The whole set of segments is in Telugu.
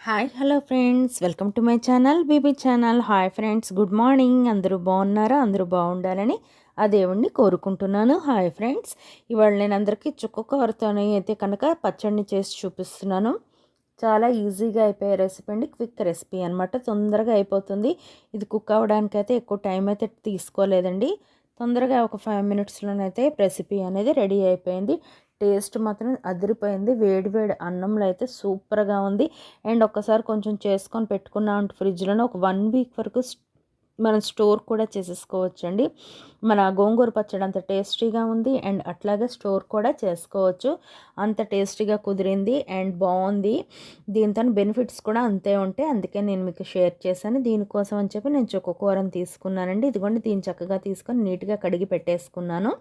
Hi hello friends, welcome to my channel BB channel. Hi friends, good morning. అందరూ బాగున్నారా? అందరూ బాగుండాలని ఆ దేవుణ్ణి కోరుకుంటున్నాను. హాయ్ ఫ్రెండ్స్, ఇవాళ నేను అందరికీ చుక్క కూరతోనే అయితే కనుక పచ్చడిని చేసి చూపిస్తున్నాను. చాలా ఈజీగా అయిపోయే రెసిపీ అండి, క్విక్ రెసిపీ అనమాట. తొందరగా అయిపోతుంది. ఇది కుక్ అవ్వడానికి అయితే ఎక్కువ టైం అయితే తీసుకోలేదండి. తొందరగా ఒక 5 మినిట్స్లోనైతే రెసిపీ అనేది రెడీ అయిపోయింది. టేస్ట్ మాత్రం అదిరిపోయింది. వేడి వేడి అన్నంలో అయితే సూపర్గా ఉంది. అండ్ ఒక్కసారి కొంచెం చేసుకొని పెట్టుకున్నామంటే ఫ్రిడ్జ్లోనే ఒక 1 వీక్ వరకు మనం స్టోర్ కూడా చేసేసుకోవచ్చండి. మన గోంగూర పచ్చడి అంత టేస్టీగా ఉంది. అండ్ అట్లాగే స్టోర్ కూడా చేసుకోవచ్చు. అంత టేస్టీగా కుదిరింది అండ్ బాగుంది. దీంతో బెనిఫిట్స్ కూడా అంతే ఉంటాయి. అందుకే నేను మీకు షేర్ చేశాను. దీనికోసం అని చెప్పి నేను చుక్క కూరని తీసుకున్నానండి. ఇదిగోండి, దీన్ని చక్కగా తీసుకొని నీట్గా కడిగి పెట్టేసుకున్నాను.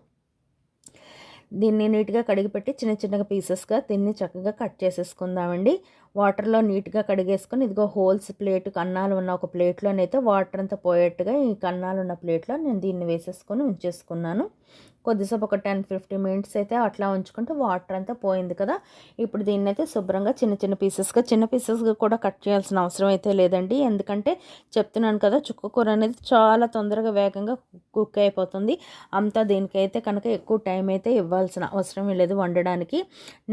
దీన్ని నీట్గా కడిగిపెట్టి చిన్న చిన్నగా పీసెస్గా దీన్ని చక్కగా కట్ చేసేసుకుందామండి. వాటర్లో నీట్గా కడిగేసుకొని ఇదిగో హోల్స్ ప్లేట్, కన్నాలు ఉన్న ఒక ప్లేట్లోనైతే వాటర్ అంతా పోయేట్టుగా ఈ కన్నాలు ఉన్న ప్లేట్లో నేను దీన్ని వేసేసుకొని ఉంచేసుకున్నాను. కొద్దిసేపు ఒక 10-15 మినిట్స్ అయితే అట్లా ఉంచుకుంటే వాటర్ అంతా పోయింది కదా. ఇప్పుడు దీన్ని అయితే శుభ్రంగా చిన్న పీసెస్గా కూడా కట్ చేయాల్సిన అవసరం అయితే లేదండి. ఎందుకంటే చెప్తున్నాను కదా, చుక్క కూర అనేది చాలా తొందరగా వేగంగా కుక్ అయిపోతుంది. అంతా దీనికైతే కనుక ఎక్కువ టైం అయితే ఇవ్వాల్సిన అవసరం లేదు వండడానికి.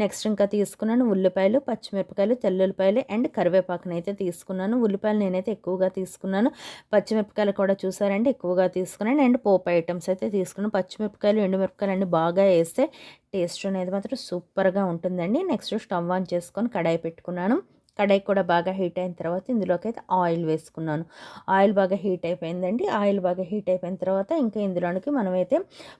నెక్స్ట్ ఇంకా తీసుకున్నాను ఉల్లిపాయలు, పచ్చిమిరపకాయలు, తెల్లుల్లిపాయలు అండ్ కరివేపాకుని అయితే తీసుకున్నాను. ఉల్లిపాయలు నేనైతే ఎక్కువగా తీసుకున్నాను. పచ్చిమిరపకాయలు కూడా చూసారంటే ఎక్కువగా తీసుకున్నాను. అండ్ పోపు ఐటమ్స్ అయితే తీసుకున్నాను. పచ్చిమిరపకాయలు, ఎండుమిరపకాయలు అన్నీ బాగా వేస్తే టేస్ట్ అనేది మాత్రం సూపర్గా ఉంటుందండి. నెక్స్ట్ స్టవ్ ఆన్ చేసుకొని కడాయి పెట్టుకున్నాను. కడాయి కూడా బాగా హీట్ అయిన తర్వాత ఇందులోకి అయితే ఆయిల్ వేసుకున్నాను. ఆయిల్ బాగా హీట్ అయిపోయిందండి. ఆయిల్ బాగా హీట్ అయిపోయిన తర్వాత ఇంకా ఇందులోనికి మనమైతే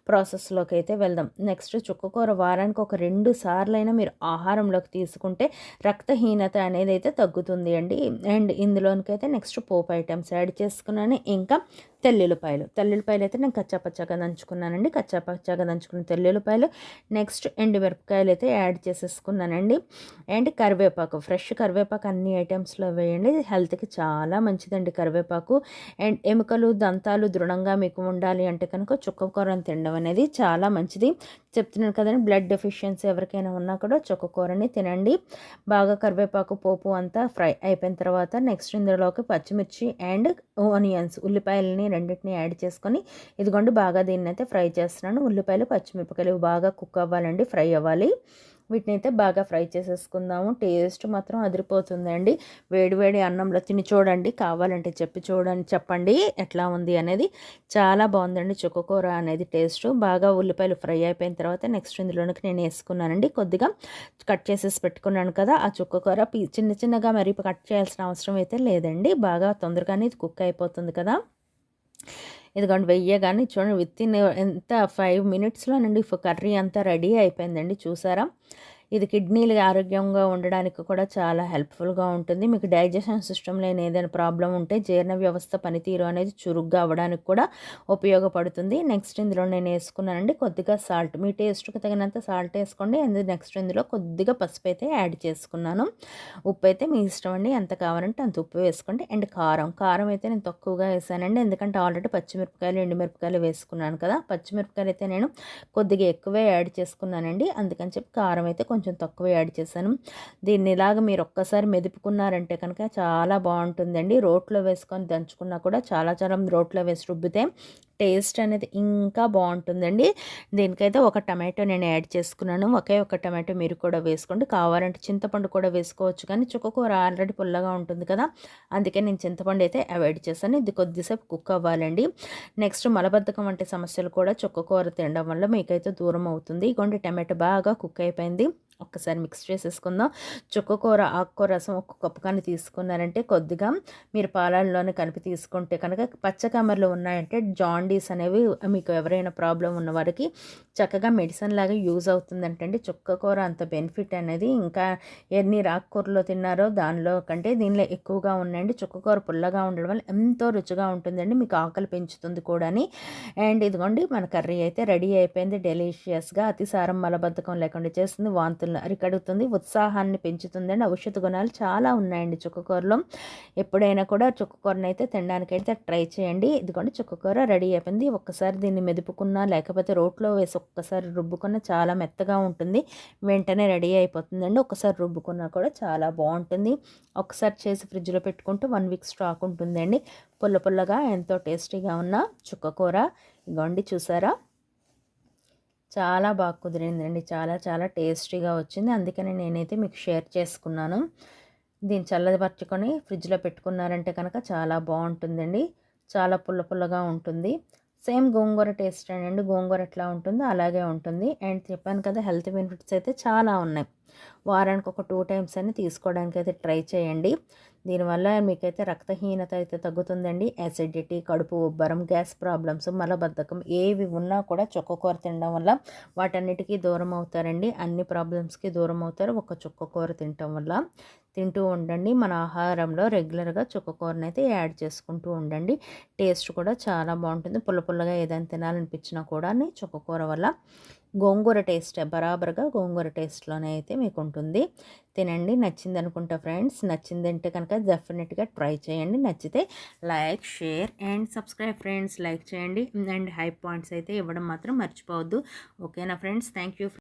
ప్రాసెస్లోకి అయితే వెళ్దాం. నెక్స్ట్ చుక్కకూర వారానికి ఒక 2 సార్లైనా మీరు ఆహారంలోకి తీసుకుంటే రక్తహీనత అనేది అయితే తగ్గుతుంది అండి. అండ్ ఇందులోనికైతే నెక్స్ట్ పోపు ఐటమ్స్ యాడ్ చేసుకున్నాను. ఇంకా తెల్లుల్లిపాయలు అయితే నేను కచ్చాపచ్చాగా దంచుకున్నానండి. కచ్చాపచ్చాగా దంచుకున్న తెల్లుల్లిపాయలు, నెక్స్ట్ ఎండుమిరపకాయలు అయితే యాడ్ చేసేసుకున్నానండి. అండ్ కరివేపాకు, ఫ్రెష్ కరివేపాకు అన్ని ఐటమ్స్లో వేయండి. హెల్త్కి చాలా మంచిదండి కరివేపాకు. అండ్ ఎముకలు, దంతాలు దృఢంగా మీకు ఉండాలి అంటే కనుక చుక్క కూరని తినడం అనేది చాలా మంచిది. చెప్తున్నాను కదండి, బ్లడ్ డెఫిషియన్సీ ఎవరికైనా ఉన్నా కూడా చుక్క కూరని తినండి. బాగా కరివేపాకు పోపు అంతా ఫ్రై అయిపోయిన తర్వాత నెక్స్ట్ ఇందులోకి పచ్చిమిర్చి అండ్ ఆనియన్స్, ఉల్లిపాయలని రెండింటిని యాడ్ చేసుకొని ఇదిగోండి బాగా దీన్ని అయితే ఫ్రై చేస్తున్నాను. ఉల్లిపాయలు, పచ్చిమిరపకాయలు బాగా కుక్ అవ్వాలండి, ఫ్రై అవ్వాలి. వీటిని అయితే బాగా ఫ్రై చేసేసుకుందాము. టేస్ట్ మాత్రం అదిరిపోతుందండి. వేడివేడి అన్నంలో తిని చూడండి, కావాలంటే చెప్పండి ఎట్లా ఉంది అనేది. చాలా బాగుందండి చుక్కకూర అనేది టేస్ట్. బాగా ఉల్లిపాయలు ఫ్రై అయిపోయిన తర్వాత నెక్స్ట్ ఇందులోనికి నేను వేసుకున్నానండి. కొద్దిగా కట్ చేసేసి పెట్టుకున్నాను కదా ఆ చుక్కకూర చిన్నగా మరి కట్ చేయాల్సిన అవసరం అయితే లేదండి. బాగా తొందరగానే ఇది కుక్ అయిపోతుంది కదా. ఇదిగోండి వెయ్యగానే చూడండి, వితిన్ ఎంత 5 మినిట్స్లోనండి కర్రీ అంతా రెడీ అయిపోయిందండి. చూసారా, ఇది కిడ్నీలు ఆరోగ్యంగా ఉండడానికి కూడా చాలా హెల్ప్ఫుల్గా ఉంటుంది. మీకు డైజెషన్ సిస్టంలో ఏదైనా ప్రాబ్లం ఉంటే జీర్ణ వ్యవస్థ పనితీరు అనేది చురుగ్గా అవ్వడానికి కూడా ఉపయోగపడుతుంది. నెక్స్ట్ ఇందులో నేను వేసుకున్నానండి కొద్దిగా సాల్ట్. మీ టేస్ట్కి తగినంత సాల్ట్ వేసుకోండి. నెక్స్ట్ ఇందులో కొద్దిగా పసుపు అయితే యాడ్ చేసుకున్నాను. ఉప్పు అయితే మీ ఇష్టం అండి, ఎంత కావాలంటే అంత ఉప్పు వేసుకోండి. అండ్ కారం అయితే నేను తక్కువగా వేసానండి, ఎందుకంటే ఆల్రెడీ పచ్చిమిరపకాయలు, ఎండుమిరపకాయలు వేసుకున్నాను కదా. పచ్చిమిరపకాయలు అయితే నేను కొద్దిగా ఎక్కువే యాడ్ చేసుకున్నానండి, అందుకని చెప్పి కారం అయితే కొంచెం తక్కువ యాడ్ చేశాను. దీన్ని ఇలాగ మీరు ఒక్కసారి మెదుపుకున్నారంటే కనుక చాలా బాగుంటుందండి. రోట్లో వేసుకొని దంచుకున్నా కూడా చాలా రోట్లో వేసి రుబ్బితే టేస్ట్ అనేది ఇంకా బాగుంటుందండి. దీనికైతే ఒక టమాటో నేను యాడ్ చేసుకున్నాను. ఒక టమాటో మీరు కూడా వేసుకోండి. కావాలంటే చింతపండు కూడా వేసుకోవచ్చు, కానీ చుక్కకూర ఆల్రెడీ పుల్లగా ఉంటుంది కదా, అందుకే నేను చింతపండు అయితే అవాయిడ్ చేశాను. ఇది కొద్దిసేపు కుక్ అవ్వాలండి. నెక్స్ట్ మలబద్ధకం వంటి సమస్యలు కూడా చుక్కకూర తినడం వల్ల మీకైతే దూరం అవుతుంది. ఇగోండి టమాటో బాగా కుక్ అయిపోయింది. ఒక్కసారి మిక్స్ చేసేసుకుందాం. చుక్కకూర ఆకుకూర రసం ఒక కప్పు కానీ తీసుకున్నారంటే కొద్దిగా మీరు పాలల్లోనే కలిపి తీసుకుంటే కనుక పచ్చకమర్లు ఉన్నాయంటే జాండీస్ అనేవి మీకు ఎవరైనా ప్రాబ్లం ఉన్న వారికి చక్కగా మెడిసిన్ లాగా యూజ్ అవుతుందంటండి. చుక్కకూర అంత బెనిఫిట్ అనేది ఇంకా ఎన్ని ఆకుకూరలో తిన్నారో దానిలో కంటే దీనిలో ఎక్కువగా ఉన్నాయండి. చుక్కకూర పుల్లగా ఉండడం వల్ల ఎంతో రుచిగా ఉంటుందండి, మీకు ఆకలి పెంచుతుంది కూడాని. అండ్ ఇదిగోండి మన కర్రీ అయితే రెడీ అయిపోయింది. డెలిషియస్గా అతిసారం మలబద్ధకం లేకుండా చేస్తుంది, వాంతులు అరికడుతుంది, ఉత్సాహాన్ని పెంచుతుందండి. ఔషధ గుణాలు చాలా ఉన్నాయండి చుక్కకూరలో. ఎప్పుడైనా కూడా చుక్కకూరని అయితే తినడానికైతే ట్రై చేయండి. ఇదిగోండి చుక్కకూర రెడీ అయిపోయింది. ఒక్కసారి దీన్ని మెదుపుకున్నా లేకపోతే రోట్లో వేసి ఒక్కసారి రుబ్బుకున్నా చాలా మెత్తగా ఉంటుంది. వెంటనే రెడీ అయిపోతుందండి. ఒకసారి రుబ్బుకున్నా కూడా చాలా బాగుంటుంది. ఒకసారి చేసి ఫ్రిడ్జ్లో పెట్టుకుంటూ 1 వీక్ స్టాక్ ఉంటుందండి. పుల్ల పుల్లగా ఎంతో టేస్టీగా ఉన్న చుక్కకూర ఇగోండి చూసారా, చాలా బాగా కుదిరిందండి. చాలా చాలా టేస్టీగా వచ్చింది. అందుకని నేనైతే మీకు షేర్ చేసుకున్నాను. దీన్ని చల్లబరుచుకొని ఫ్రిడ్జ్లో పెట్టుకున్నారంటే కనుక చాలా బాగుంటుందండి. చాలా పుల్ల పుల్లగా ఉంటుంది. సేమ్ గోంగూర టేస్ట్ అండి. గోంగూర ఎట్లా ఉంటుందో అలాగే ఉంటుంది. అండ్ చెప్పాను కదా, హెల్త్ బెనిఫిట్స్ అయితే చాలా ఉన్నాయి. వారానికి ఒక 2 టైమ్స్ అని తీసుకోవడానికి అయితే ట్రై చేయండి. దీనివల్ల మీకైతే రక్తహీనత అయితే తగ్గుతుందండి. యాసిడిటీ, కడుపు ఉబ్బరం, గ్యాస్ ప్రాబ్లమ్స్, మలబద్ధకం ఏవి ఉన్నా కూడా చుక్కకూర తినడం వల్ల వాటన్నిటికీ దూరం అవుతారండి. అన్ని ప్రాబ్లమ్స్కి దూరం అవుతారు ఒక చుక్కకూర తినటం వల్ల. తింటూ ఉండండి. మన ఆహారంలో రెగ్యులర్గా చుక్కకూరని అయితే యాడ్ చేసుకుంటూ ఉండండి. టేస్ట్ కూడా చాలా బాగుంటుంది. పుల్ల పుల్లగా ఏదైనా తినాలనిపించినా కూడా చుక్కకూర వల్ల గోంగూర టేస్ట్ బరాబర్గా గోంగూర టేస్ట్లోనే అయితే మీకు ఉంటుంది. తినండి. నచ్చింది అనుకుంటా ఫ్రెండ్స్. నచ్చిందంటే కనుక డెఫినెట్గా ట్రై చేయండి. నచ్చితే like, share and subscribe friends. Like చేయండి అండ్ హై పాయింట్స్ అయితే ఇవ్వడం మాత్రం మర్చిపోవద్దు. ఓకేనా ఫ్రెండ్స్? Thank you.